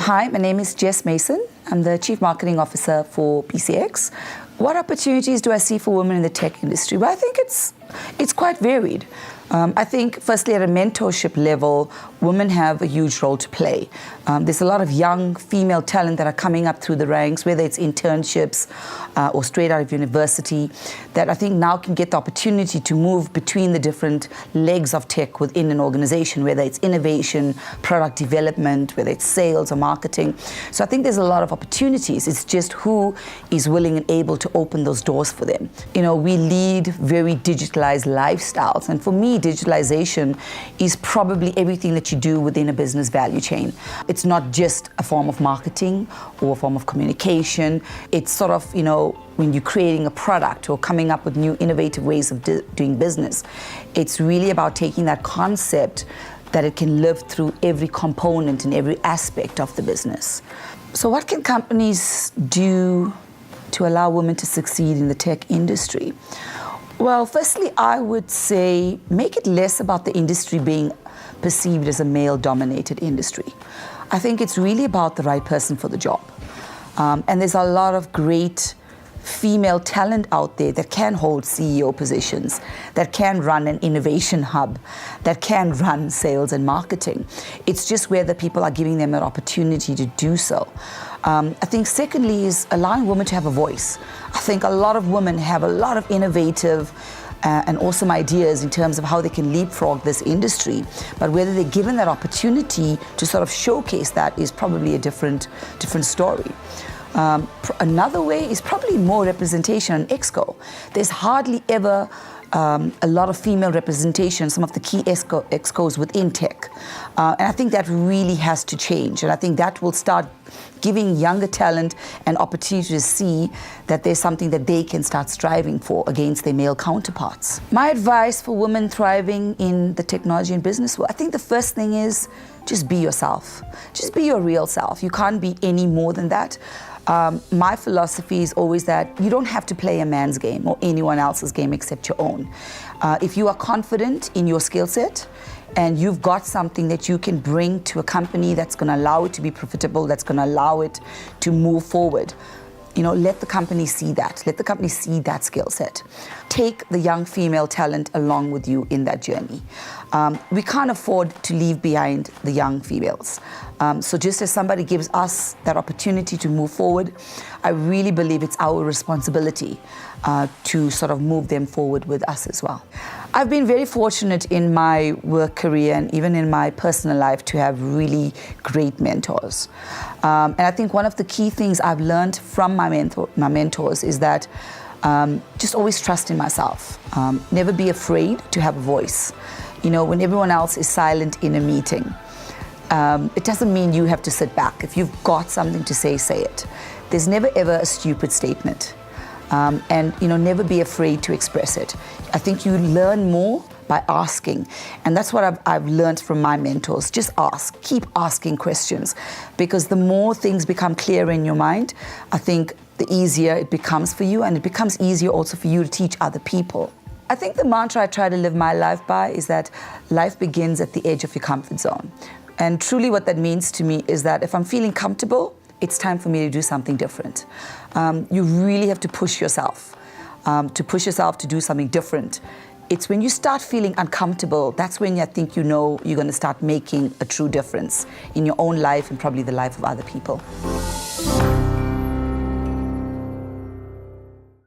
Hi, my name is Jess Mason. I'm the Chief Marketing Officer for BCX. What opportunities do I see for women in the tech industry? Well, I think it's quite varied. I think, firstly, at a mentorship level, women have a huge role to play. There's a lot of young female talent that are coming up through the ranks, whether it's internships or straight out of university, that I think now can get the opportunity to move between the different legs of tech within an organization, whether it's innovation, product development, whether it's sales or marketing. So I think there's a lot of opportunities. It's just who is willing and able to open those doors for them. You know, we lead very digitalized lifestyles, and for me, digitalization is probably everything that you do within a business value chain. It's not just a form of marketing or a form of communication. It's sort of, you know, when you're creating a product or coming up with new innovative ways of doing business. It's really about taking that concept that it can live through every component and every aspect of the business. So what can companies do to allow women to succeed in the tech industry? Well, firstly, I would say make it less about the industry being perceived as a male-dominated industry. I think it's really about the right person for the job. And there's a lot of great female talent out there that can hold CEO positions, that can run an innovation hub, that can run sales and marketing. It's just whether people are giving them an opportunity to do so. I think secondly is allowing women to have a voice. I think a lot of women have a lot of innovative and awesome ideas in terms of how they can leapfrog this industry, but whether they're given that opportunity to sort of showcase that is probably a different story. Another way is probably more representation on Exco. There's hardly ever a lot of female representation, some of the key Excos within tech. And I think that really has to change. And I think that will start giving younger talent an opportunity to see that there's something that they can start striving for against their male counterparts. My advice for women thriving in the technology and business world, I think the first thing is just be yourself. Just be your real self. You can't be any more than that. My philosophy is always that you don't have to play a man's game or anyone else's game except your own. If you are confident in your skill set and you've got something that you can bring to a company that's going to allow it to be profitable, that's going to allow it to move forward, you know, let the company see that. Let the company see that skill set. Take the young female talent along with you in that journey. We can't afford to leave behind the young females. So just as somebody gives us that opportunity to move forward, I really believe it's our responsibility to sort of move them forward with us as well. I've been very fortunate in my work career and even in my personal life to have really great mentors. And I think one of the key things I've learned from my mentors is that just always trust in myself. Never be afraid to have a voice. You know, when everyone else is silent in a meeting, it doesn't mean you have to sit back. If you've got something to say, say it. There's never ever a stupid statement. And, you know, never be afraid to express it. I think you learn more by asking. And that's what I've learned from my mentors. Just ask. Keep asking questions. Because the more things become clear in your mind, I think the easier it becomes for you, and it becomes easier also for you to teach other people. I think the mantra I try to live my life by is that life begins at the edge of your comfort zone. And truly what that means to me is that if I'm feeling comfortable, it's time for me to do something different. You really have to push yourself to do something different. It's when you start feeling uncomfortable, that's when I think you know you're going to start making a true difference in your own life and probably the life of other people.